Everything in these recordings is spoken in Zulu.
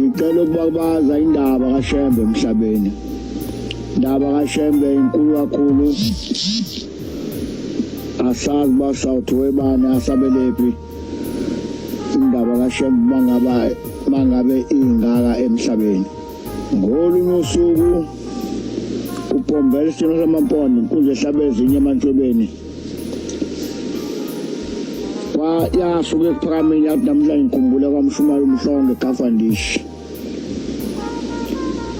ngicela ukubabaza indaba kaShembe emhlabeni. Indaba kaShembe inkulu kakhulu. Asazi basawuthi webani asabelephi. Indaba kaShembe mangabe ingaka emhlabeni. Ngolunye usuku uPombela isimo samampondo inkunzi ehlabe ezinye emantshobeni. Yasuke ekuphakameni yathi namhlanje ngikhumbula kwaMshumayeli uMhlongo eGavandish.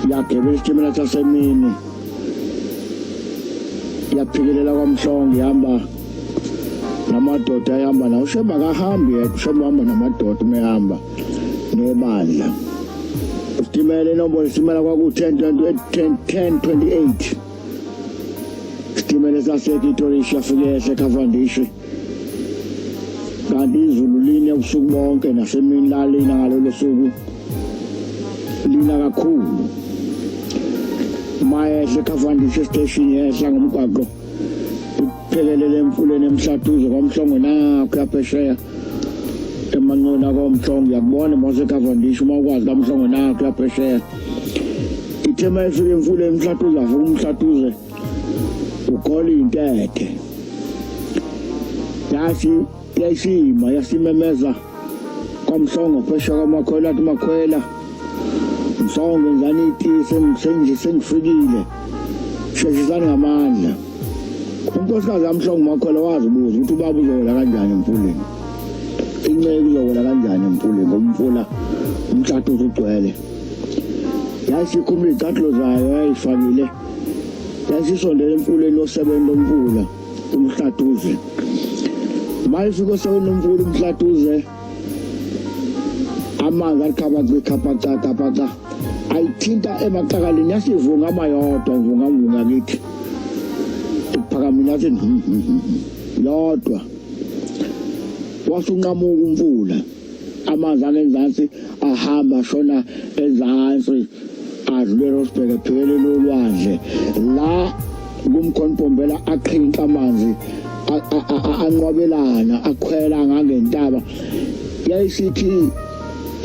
Yagibela isitimela sasemini. Yaphikelela kwaMhlongo ihamba namadoda ayahamba nawo. Ushembe akahambi yedwa, uShembe uhamba namadoda umehamba nebandla. Isitimela inombolo isitimela kwaku-10:28. Isitimela sasePitolishi yafike ehle eGavandish. Kanti izulu line ubusuku bonke nasemini lalina ngalolo suku. Lina kakhulu. Mayehle eGavandish station yehla ngomgwaqo. Uphelelele emfuleni emhlatuzo kwaMhlongo nakho yaphesheya. Emanqona kwaMhlongo yakubona mase eGavandish uma ukwazi kwaMhlongo nakho yaphesheya. Ithema efike emfuleni emhlatuzo avuka umhlatuze. Ukhola intethe. Yashima yasimemeza kwaMhlongo phesha kwamakhwela athi makhwela Mhlongo ngenzani iti sengifikile sheshisani ngamandla. Unkosikazi kaMhlongo makhwela wazibuza ukuthi ubaba uzola kanjani emfuleni. Inceke uzola kanjani emfuleni ngomfula umhlatuzo ugcwele. Yasikhumula izicathulo zayo yayifakile. Yasisondela emfuleni osebenza omfula umhlatuze. Mayifika osewena umfula umhlatuze amanzi alikhabacakabaka ayithinta emaqakaleni yasivunga amayodwa ivunga kithi ukuphakamela yathi yodwa wasunqamuka umfula amanzi angenzansi ahamba shona ezansi adlule Rosberg ephekele lolwandle la kumkhonpombela aqhinqa amanzi anqwabelana akhwela ngangentaba. Yayisithi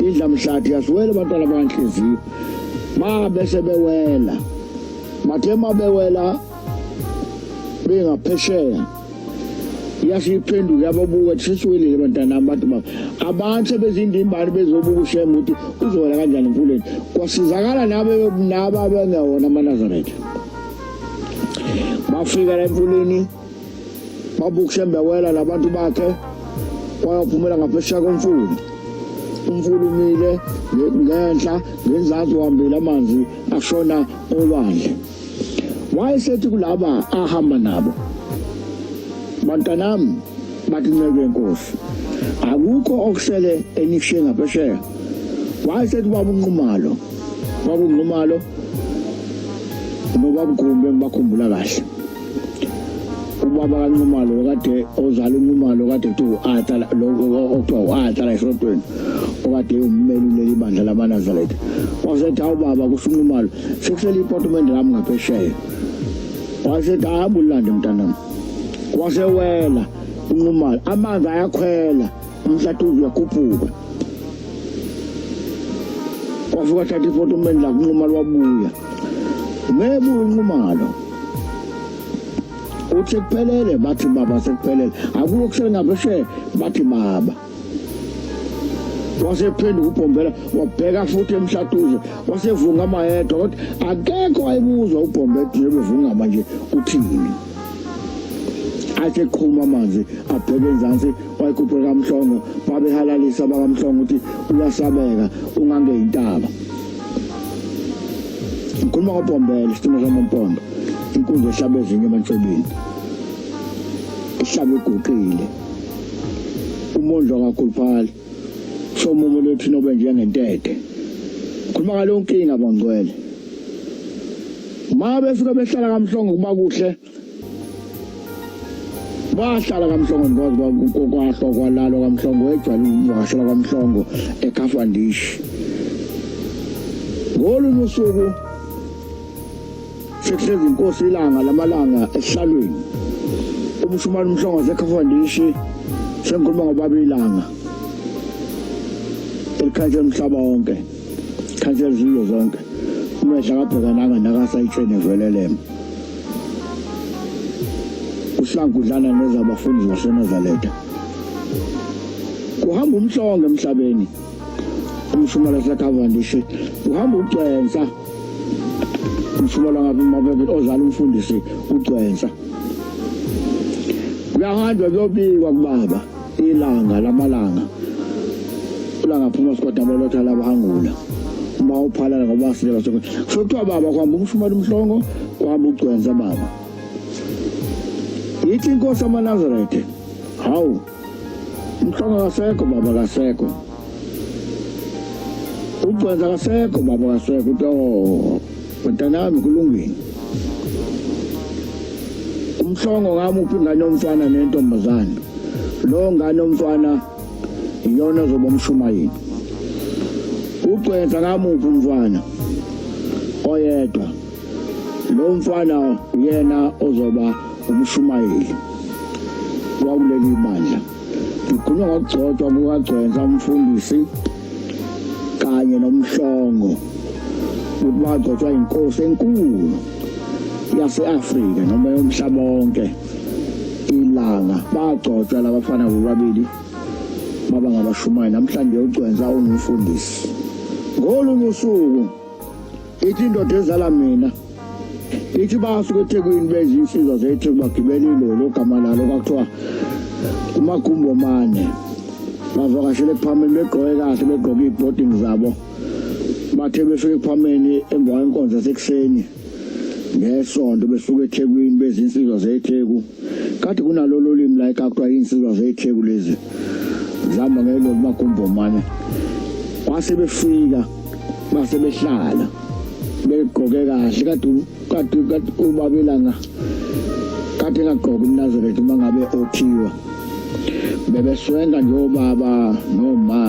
idlamhlathi yasiwela abantwana abanhliziyo bese bewela bathe mabewela bengaphesheya yasiphenduka yababuka sesiwelile abantwana abantu sebezindimbali bezobuka uShembe ukuthi uzola kanjani emfuleni. Kwasizakala naba bengewona amaNazaretha. Bafika la emfuleni babuka uShembe wela labantu bakhe wayaphumela ngaphesheya komfula. Umfula umile ngenhla ngenzansi uhambile amanzi ashona olwandle. Wayesethi kulaba ahamba nabo, bantanami bathi nceke yenkosi akukho okusele enishiye ngaphesheya. Wayesethi baba uNqumalo nobaba uGumbe ngibakhumbula kahle. Ubaba kaNqumalo kade ozala uNqumalo kade kuthiwa athala lokho athala esotweni okade ummeli leli bandla lamaNazaretha. Wasethi awubaba kusho uNqumalo sekusele iportment lami ngaphesheya. Wasethi ahamba ulande mntanami. Wasewela uNqumalo amanzi ayakhwela umhlatuzo uyakhuphuka. Wafika thatha iportment la uNqumalo wabuya. Mebuya uNqumalo uthi kuphelele bathi baba sekuphelele akukho kusele ngaphesheya bathi baba. Wasephenduka uPombela wabheka futhi emhlatuze wasevunga amayedwa kodwa akekho wayebuzwa uPombela njebevunga manje uthini. Athe qhuma amanzi abheke enzansi wayikhuphela kaMhlongo babehalalisa bakaMhlongo ukuthi uyasabeka ungangeyintaba. Ngikhuluma ngoPombela isimo samampondo inkunzi ehlabe ezinye emantshobeni ihlabe iguqile umondlo kakhuluphali somumo lethu nobe njengentete. Khuluma ngalo nkinga bongcwele ma befika behlala kaMhlongo kuba kuhle bahlala kaMhlongo ngoba kokwahlo kwalalo kaMhlongo ejwayele ukuvakashela kaMhlongo eGavandish. Ngolunye usuku sekuhlezi inkosi ilanga lamalanga esihlalweni uMshumayeli uMhlongo eGavandish sengikhuluma ngobaba ilanga elikhathi emhlaba wonke cancel zizo zonke umehla kabhekananga nakasayitshene veleleme uShlangu udlala nezabafundi baseNazaretha kuhamba umhlongo emhlabeni umshumela sakavandishe uhamba ucwensa umshumela ngabe mabebe ozala umfundisi ucwensa uyahanjwa kuyobikwa kubaba ilanga lamalanga ulanga phuma sikwada abalotha labahangula uma uphalala ngoba silela sonke sokuthiwa baba kuhamba umshumela umhlongo kuhamba ucwensa baba yithi inkosi yamaNazaretha hawu umhlongo kasekho baba kasekho ucwensa kasekho baba kasekho to mntanami kulungile umhlongo ngamuphi ingane yomfana nentombazana lo ngane yomfana iyona ozoba umshumayeli ucwensa ngamuphi umfana oyedwa lo mfana uyena ozoba umshumayeli wakuleli bandla ngikhuluma ngokugcotshwa kukagcwensa umfundisi kanye nomhlongo ubagcotshwa inkosi enkulu yase-Afrika noma yomhlaba wonke ilanga bagcotshwa labafana bobabili baba ngabashumayeli namhlanje ucwensa ungumfundisi ngolunye usuku ithi indoda ezala mina ithi basuke eThekwini bezinsizwa zeThekwini bagibela ilolo ogama lalo kwakuthiwa uMagumbomane bavakashele ekuphambeni begqoke kahle begqoke iy'bhoding zabo bathe besuke ekuphambeni emva kwenkonzo yasekuseni ngesonto besuke eThekwini bezinsizwa zeTheku kade kunalolo limi la ekakuthiwa iy'nsizwa zeTheku lezi zihamba ngelolo Magumbomane wase befika base behlala begqoke kahle kade ubabelanga kade engagqoka umNazaretha uma ngabe othiwa bebeswenga nje obaba noma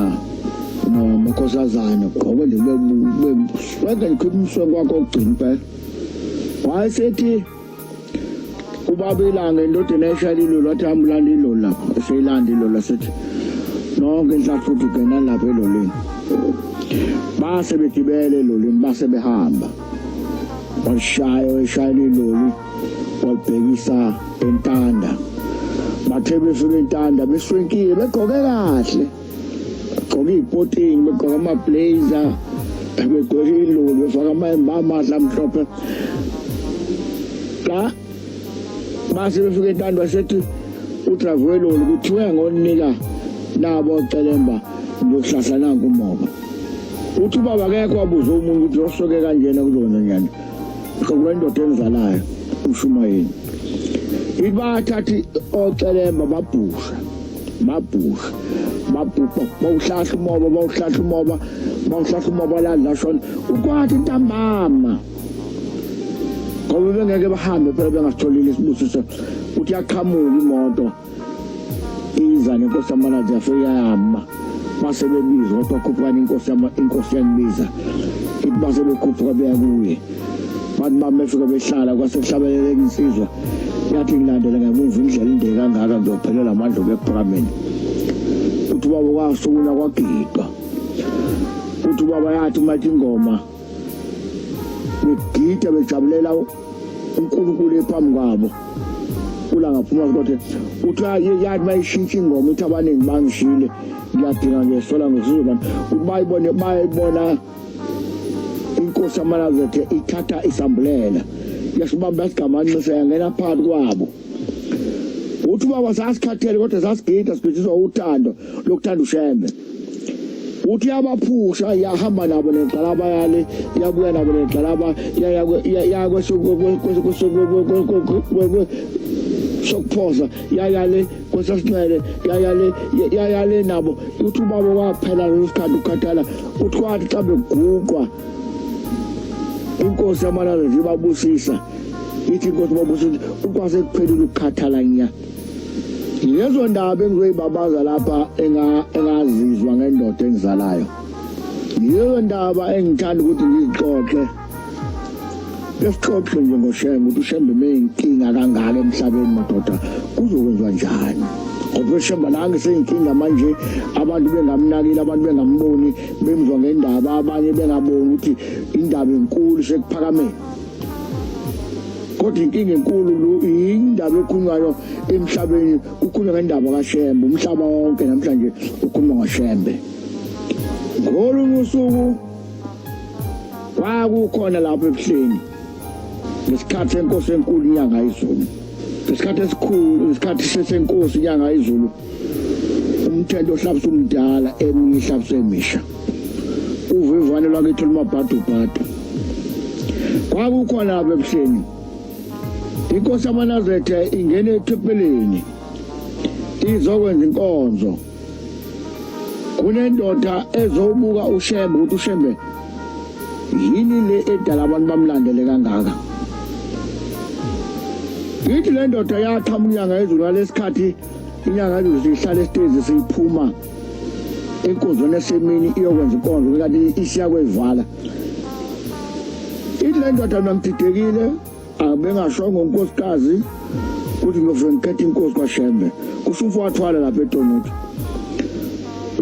nomakhosazana gqoke nje beswenga nje umswengo wakho ogcina impela wayesethi ubabelanga indodana eshayela ilolo wathi hambulanda ilolo lapha eseyilanda ilolo sethi nonke inhlanhla futhi ugena lapha eloleni base begibele elolini base behamba washaya iloli wabhekisa entanda bathe befika entanda beswenkile begqoke kahle begqoke iy'potingi begqoke amablazer begqoke iloli befaka amahembe amahle amhlophe la base befika entanda basethi udrayiva weloli kuthiwe ngonika nabo celemba ngiyohlahla nanku umoba uthi ubaba akekho wabuza umuntu ukuthi usoke kanjena kuzona njani ngoba indoda enzalayo umshumayeli ibathathi ocelemba babhusha bawuhlahla umoba ladla shona ukwathi ntambama ngoba bengeke bahambe phela bengasitholile isibusiso uthi yaqhamuka imoto iza nenkosi yamaNazaretha yafika yama base bebizwa kodwa khuphani inkosi yangibiza ithi base bekhuphuka beya kuye bathi bamefika behlala kwasehlabelele insizwa yathi ngilandela ngemuva indlela inde kangaka ngizophelela amandla bekuphakameni uthi baba kwasukuna kwagidwa uthi baba yathi mathi ingoma begida bejabulela uNkulunkulu ephambi kwabo kula ngaphuma kodwa uthi yathi mayishintsha ingoma uthi abaningi bangishile ngiyadinga ngesola ngizizobani bayibona inkosi yamaNazaretha ithatha isambulela yasibamba isigamani seyangena phakathi kwabo uthi baba sasikhathele kodwa sasigida sibhidiswa uthando lokuthanda ushembe uthi yabaphusha yahamba nabo nenqalaba yale yabuya nabo nenqalaba sokuphosa yayale kwesasinwele yayale nabo uthi ubaba waphela lesikhathi ukhathala uthi kwathi xa beguqwa inkosi yamaNazaretha ibabusisa ithi inkosi babusisa ukwase kuphelile ukukhathala nya lezo ndaba engizoyibabaza lapha engazizwa ngendoda engizalayo lezo ndaba engithanda ukuthi ngizixoxe lesixoxe nje ngoShembe ukuthi uShembe menkinga kangaka emhlabeni madoda kuzokwenziwa njani Kodwa uShemba la ngiseyinkinga manje abantu bengamnakile abantu bengamboni bemzwa ngendaba abanye bengaboni ukuthi indaba enkulu sekuphakameni. Kodwa inkinga enkulu indaba ekhulunywayo emhlabeni kukhulunywa ngendaba kaShembe umhlaba wonke namhlanje ukhuluma ngoShembe. Ngolunye usuku kwakukhona lapha ebuhleni ngesikhathi senkosi enkulu inyanga yezulu. Ngesikhathi esikhulu isikhathi sesenkosi inyanga yezulu umthendo ohlabisa umdala eminye ihlabisa emisha. Uvivane lwakithi lumabhadubhadu. Kwakukhona lapha ebuhleni inkosi yamaNazaretha ingene ethempelini izokwenza inkonzo. Kunendoda ezobuka uShembe ukuthi uShembe yini le edala abantu bamlandele kangaka. Ithi le ndoda yathama inyanga yezulu ngalesikhathi inyanga yezulu sihlala esitezi siphuma enkonzweni esemini iyokwenza inkonzo kanti isiya kwevala. Ithi le ndoda namdidekile abengashongo unkosikazi ukuthi ngiyofika ngikhethe inkosi kwaShembe. Kusho wathwala lapha eTonuto.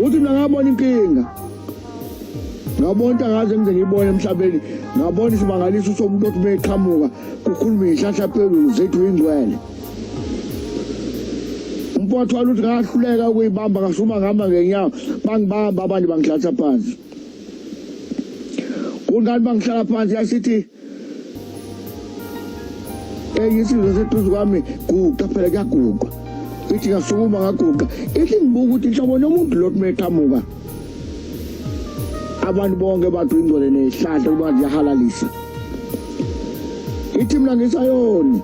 Uthi mina ngabona inkinga. Ngabona ngaze ngize ngibone emhlabeni. Ngabona isibangaliso somuntu othi beqhamuka kukhuluma ihlahla phezulu zethu ingcwele. Umpothwala uthi ngahluleka ukuyibamba ngasuma ngihamba ngenyawo bangibamba abantu bangihlatha phansi. Ungani bangihlala phansi yasithi isizwe seduze kwami guqa phela kuyaguqa. Ithi ngasukuma ngaguqa. Ithi ngibuka ukuthi inhlobo nomuntu lo meqhamuka. Abantu bonke bathi ingcwele nezihlahla kuba ziyahalalisa. Ithi mina ngisayoni.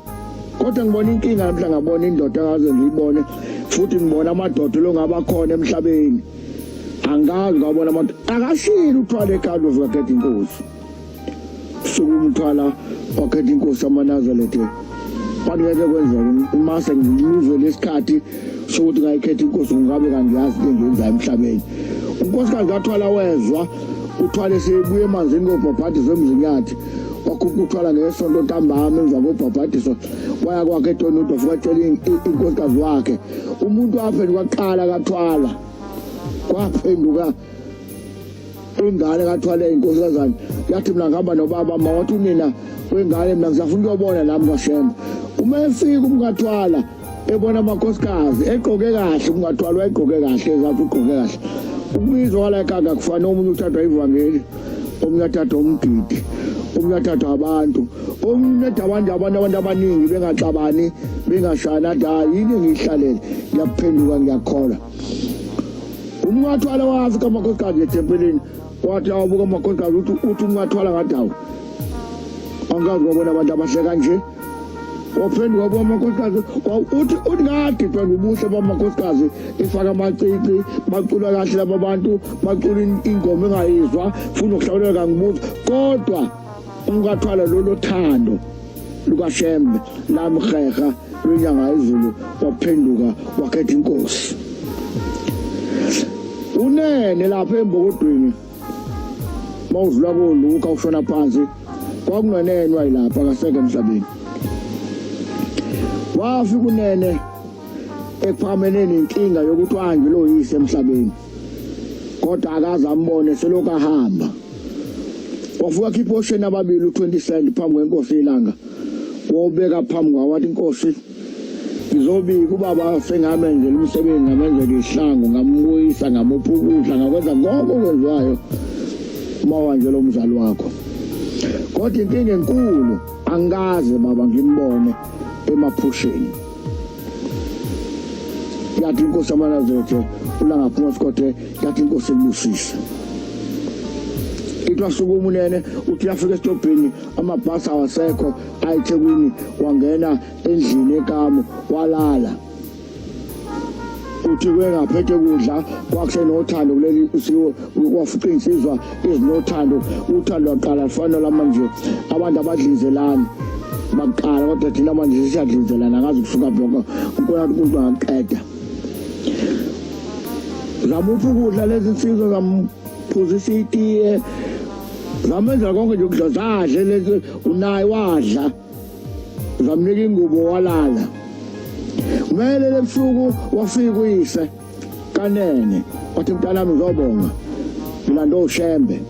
Kodwa ngibona inkinga namhla ngabona indoda ngaze ngiyibone futhi ngibona amadoda lo ngaba khona emhlabeni. Angazi ngabona abantu akashili uthwala ekhanda uzokhetha inkosi. Sukumthwala wakhetha inkosi yamaNazaretha. Kwangeke kwenzeke mase ngiluzwe lesikhathi sokuthi ngayikhetha inkosi ngabe kangiyazi engenza emhlabeni. Unkosikazi kathwala wezwa uthwale sebuye emanzini ngobhabhadi zomzinyathi. Wakhupha uthwala ngesonto ntambama emva kobhabhadiso waya kwakhe eTonuto fukwatshela inkosikazi wakhe. Umuntu waphenduka kuqala kathwala kwaphenduka ingane kathwale inkosikazi yathi mina ngihamba nobaba mawathi unina wengane mina ngizafuna ukuyobona nami kwaShembe. Uma efika umngathwala ebona amakhosikazi egqoke kahle umngathwala wayegqoke kahle ezathi ugqoke kahle. Ukubizwa kwala ekhaya kufana omunye uthathwa ivangeli omunye uthathwa umgidi omunye uthathwa abantu omunye abantu abaningi bengaxabani bengashana yini ngihlalele ngiyaphenduka ngiyakhola. Umngathwala wafika amakhosikazi ethempelini wathi awabuka amakhosikazi uthi umngathwala ngadawo angazi ngabona abantu abahle kanje. Waphenduka kwamakhosikazi uthi ngadi phela ubuhle bamakhosikazi efaka amacici bacula kahle laba bantu bacula ingoma engayizwa funa ukuhlawuleka ngibuza kodwa umngathwala lolo thando lukaShembe lamheha lwenyanga yezulu waphenduka wakhetha inkosi. Unene lapha embokodweni mawudlula koluka ushona phansi kwakungenenwa yilapha kaseke emhlabeni. Wafika unene ekuphamene nenkinga yokuthi wanje lo yise emhlabeni kodwa akaze ambone selokhu ahamba. Wafuka khipha osheni ababili u20 cent phambi kwenkosi ilanga wobeka phambi kwawathi inkosi ngizobika ubaba sengamenzela umsebenzi ngamenzela ihlangu ngambuyisa ngamupha ukudla ngakwenza konke okwenziwayo mawanje lo mzali wakho. Kodwa inkinga enkulu angikaze baba ngimbone emaphusheni. Yathi inkosi yamaNazaretha ulangaphuma sikothe yathi inkosi ebusisa. Itwasuka umunene uthi yafika esitobhini amabhasi awasekho ayiThekwini wangena endlini eKamu walala. Uthi kwengaphethe kudla kwakusenothando kuleli usiwo wafuqa insizwa ezinothando uthando waqala lifana lamanje abantu abadlizelana baqala kodwa thina manje siyadlizelana ngazi kusuka phela unkosikazi umuntu angaqeda. Zamupha ukudla lezi insizwa zamphuzisa itiye zamenza konke nje ukudla zadle lezi unayi wadla zamnika ingubo walala. Mele lebusuku wafika uyise kaNene wathi mntanami ngizobonga ngilanda uShembe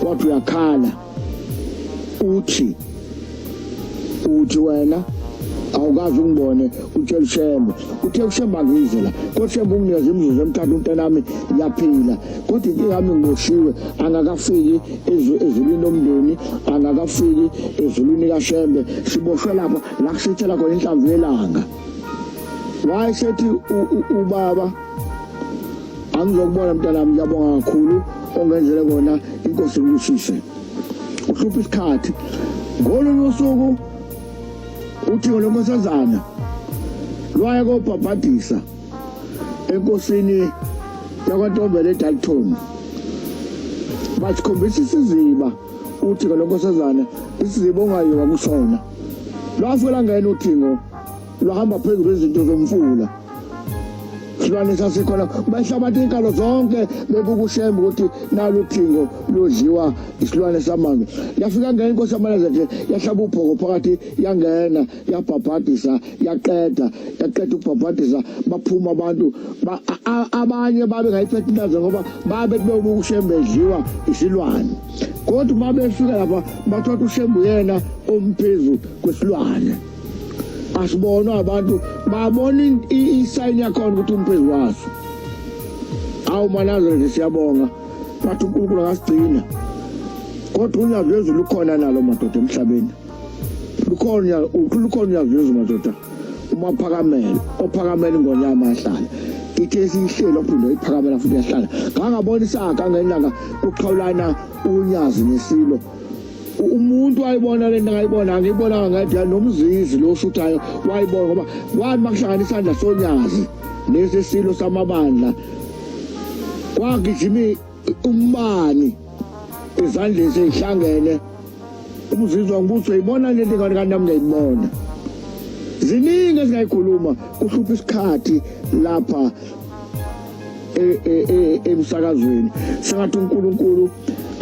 kwathi uyakhala uthi wena awukazi ungibone utshela uShembe uthe uShembe angize la kodwa Shembe unginikeza imizuzu emithathu umntanami yaphila kodwa inkinga yami ngiboshiwe angakafiki ezulwini lomndeni angakafiki ezulwini kaShembe siboshwe lapha la kusithela khona inhlamvu yelanga wayesethi ubaba angizokubona mntanami ngiyabonga kakhulu ongenzele kona inkosi ngusise uhlupha isikhathi ngolunye usuku uThixo lonkosazana lwaya kobhabhadisa enkosini yakwaNtombela eDalton basikhombisa isiziba uThixo lonkosazana isiziba ongayiwa kusona lwafika ngena uThixo lwahamba phezulu kwezinto zomfula silwane sasikhona bahlabathi inkalo zonke bebuka uShembe ukuthi nalo uThixo lodliwa isilwane samanzi yafika ngene inkosi yamanzi nje yahlaba ubhoko phakathi yangena yabhabhadisa yaqeda ukubhabhadisa baphuma abantu abanye babe ngayiphethe indazo ngoba babe bebuka uShembe edliwa isilwane kodwa uma befika lapha bathatha uShembe yena omphezulu kwesilwane asibona abantu babona isayini yakhona ukuthi umphezulu waso awu manazo nje siyabonga bathi uNkulunkulu akasigcina kodwa unyazo lwezulu lukhona nalo madoda emhlabeni lukhona unyazo lwezulu madoda ophakamela ngonyama yahlala ithe sihlelo phinde iphakamela futhi yahlala ngangabona isaka ngelanga uqhawulana unyazi nesilo umuntu wayibona lento ngayibona angiyibona ngathi nomzizi lo shuthayo wayibona ngoba kwani makuhlangana isandla sonyazi nesisilo samabandla kwagijima umbani izandla sezihlangene umzizwa ngibuthi uyibona lento ngani kanami ngiyibona ziningi esingayikhuluma kuhlupha isikhathi lapha emsakazweni singathi uNkulunkulu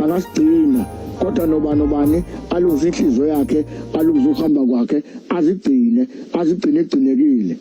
akasigcina kodwa nobani alungise inhliziyo yakhe alungise ukuhamba kwakhe azigcine egcinekile.